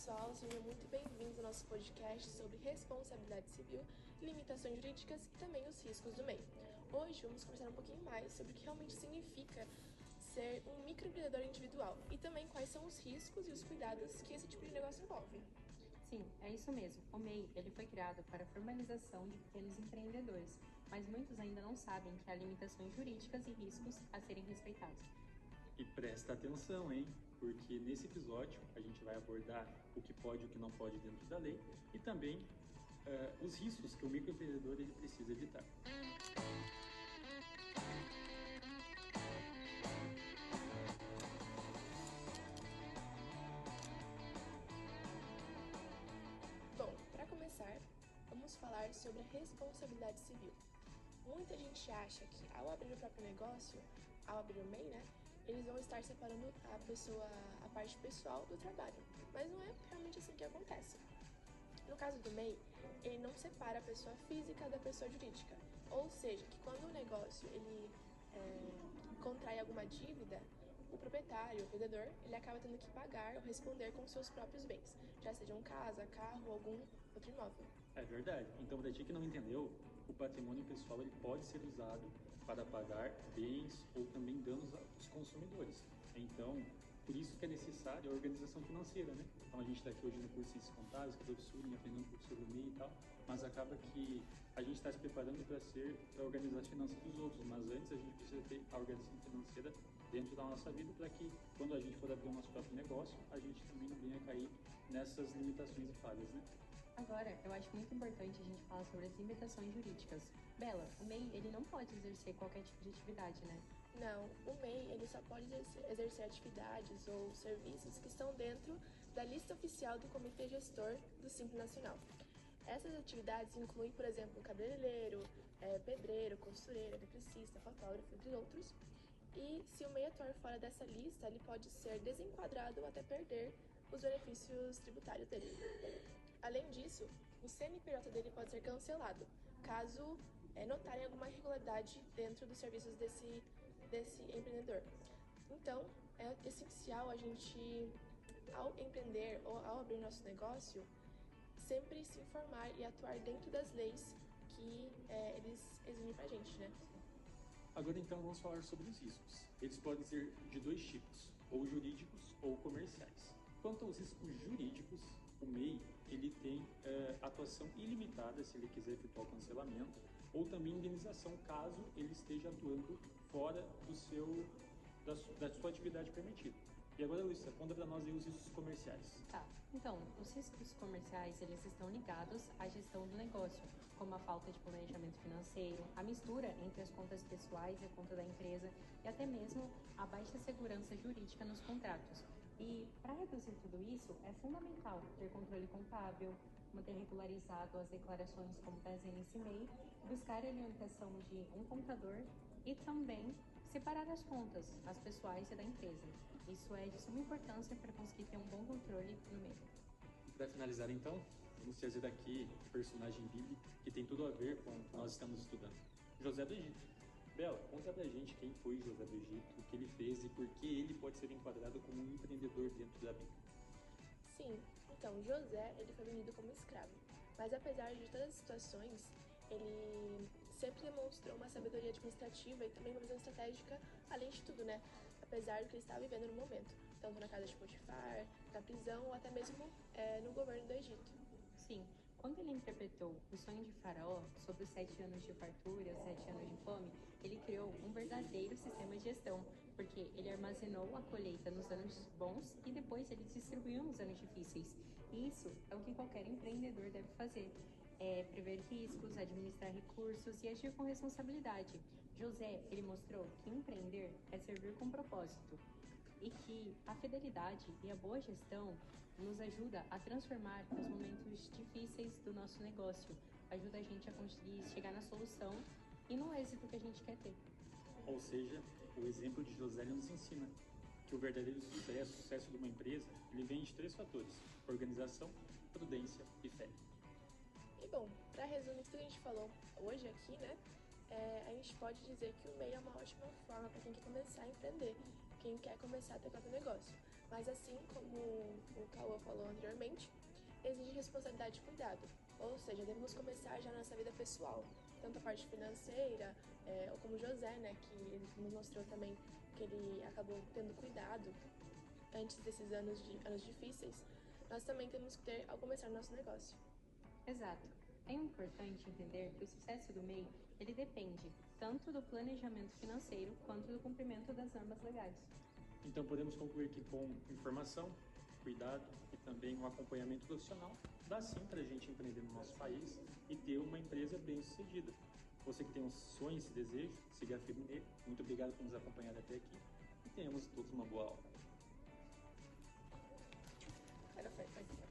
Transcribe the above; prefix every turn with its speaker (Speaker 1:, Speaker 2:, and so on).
Speaker 1: pessoal, sejam muito bem-vindos ao nosso podcast sobre responsabilidade civil, limitações jurídicas e também os riscos do MEI. Hoje vamos conversar um pouquinho mais sobre o que realmente significa ser um microempreendedor individual e também quais são os riscos e os cuidados que esse tipo de negócio envolve.
Speaker 2: Sim, é isso mesmo. O MEI ele foi criado para a formalização de pequenos empreendedores, mas muitos ainda não sabem que há limitações jurídicas e riscos a serem respeitados.
Speaker 3: E presta atenção, hein? Porque nesse episódio a gente vai abordar o que pode e o que não pode dentro da lei e também os riscos que o microempreendedor ele precisa evitar.
Speaker 1: Bom, para começar, vamos falar sobre a responsabilidade civil. Muita gente acha que ao abrir o próprio negócio, ao abrir o MEI, eles vão estar separando a parte pessoal do trabalho, mas não é realmente assim que acontece. No caso do MEI, ele não separa a pessoa física da pessoa jurídica, ou seja, que quando o negócio ele contrai alguma dívida, o proprietário, o vendedor, ele acaba tendo que pagar ou responder com seus próprios bens, já sejam casa, carro ou algum outro imóvel.
Speaker 3: É verdade. Então, para ti que não entendeu, o patrimônio pessoal ele pode ser usado para pagar bens ou também danos aos consumidores. Então, por isso que é necessária a organização financeira, né? Então, a gente está aqui hoje no curso de Ciências Contábeis, que é professor, aprendendo um pouco sobre o MEI e tal, mas acaba que a gente está se preparando para organizar as finanças dos outros, mas antes a gente precisa ter a organização financeira dentro da nossa vida para que, quando a gente for abrir o nosso próprio negócio, a gente também não venha cair nessas limitações e falhas, né?
Speaker 2: Agora, eu acho muito importante a gente falar sobre as limitações jurídicas. Bela, o MEI ele não pode exercer qualquer tipo de atividade, né?
Speaker 1: Não, o MEI ele só pode exercer atividades ou serviços que estão dentro da lista oficial do Comitê Gestor do Simples Nacional. Essas atividades incluem, por exemplo, cabeleireiro, pedreiro, costureira, eletricista, fotógrafo, entre outros. E se o MEI atuar fora dessa lista, ele pode ser desenquadrado ou até perder os benefícios tributários dele. Além disso, o CNPJ dele pode ser cancelado, caso notarem alguma irregularidade dentro dos serviços desse empreendedor. Então, é essencial a gente, ao empreender ou ao abrir nosso negócio, sempre se informar e atuar dentro das leis que eles exigem pra gente, né?
Speaker 3: Agora então vamos falar sobre os riscos. Eles podem ser de dois tipos, ou jurídicos ou comerciais. Quanto aos riscos jurídicos, o MEI ele tem atuação ilimitada se ele quiser efetuar o cancelamento ou também indenização caso ele esteja atuando fora da sua atividade permitida. E agora, Luísa, conta para nós aí os riscos comerciais.
Speaker 2: Tá, então, os riscos comerciais, eles estão ligados à gestão do negócio, como a falta de planejamento financeiro, a mistura entre as contas pessoais e a conta da empresa e até mesmo a baixa segurança jurídica nos contratos. E para reduzir tudo isso, é fundamental ter controle contábil, manter regularizado as declarações como presente MEI, buscar a orientação de um contador e também separar as contas, as pessoais e da empresa. Isso é de suma importância para conseguir ter um bom controle no meio.
Speaker 3: Para finalizar, então, vamos trazer aqui um personagem bíblico que tem tudo a ver com o que nós estamos estudando. José do Egito. Bela, conta pra gente quem foi José do Egito, o que ele fez e por que ele pode ser enquadrado como um empreendedor dentro da Bíblia.
Speaker 1: Sim, então José ele foi vendido como escravo, mas apesar de todas as situações, ele sempre demonstrou uma sabedoria administrativa e também uma visão estratégica, além de tudo, né? Apesar do que ele estava vivendo no momento, tanto na casa de Potifar, na prisão ou até mesmo no governo do Egito.
Speaker 2: Sim, quando ele interpretou o sonho de Faraó sobre os 7 anos de fartura e os 7 anos de fome, ele criou um verdadeiro sistema de gestão, porque ele armazenou a colheita nos anos bons e depois ele distribuiu nos anos difíceis. E isso é o que qualquer empreendedor deve fazer. É prever riscos, administrar recursos e agir com responsabilidade. José, ele mostrou que empreender é servir com propósito e que a fidelidade e a boa gestão nos ajuda a transformar os momentos difíceis do nosso negócio, ajuda a gente a conseguir chegar na solução e no êxito que a gente quer ter.
Speaker 3: Ou seja, o exemplo de José nos ensina que o verdadeiro sucesso de uma empresa, ele vem de 3 fatores: organização, prudência e fé.
Speaker 1: E bom, para resumir tudo que a gente falou hoje aqui, né? A gente pode dizer que o MEI é uma ótima forma para quem quer começar a empreender, quem quer começar a ter próprio negócio. Mas assim como o Cauã falou anteriormente, exige responsabilidade e cuidado. Ou seja, devemos começar já na nossa vida pessoal, tanto a parte financeira, ou como José, né, que ele nos mostrou também que ele acabou tendo cuidado antes desses anos difíceis, nós também temos que ter ao começar nosso negócio.
Speaker 2: Exato. É importante entender que o sucesso do MEI, ele depende tanto do planejamento financeiro quanto do cumprimento das normas legais.
Speaker 3: Então podemos concluir que com informação, cuidado e também um acompanhamento profissional, dá sim para a gente empreender no nosso país e ter uma empresa bem-sucedida. Você que tem um sonho, esse desejo, siga firme nele. Muito obrigado por nos acompanhar até aqui e tenhamos todos uma boa aula.
Speaker 1: Perfeito.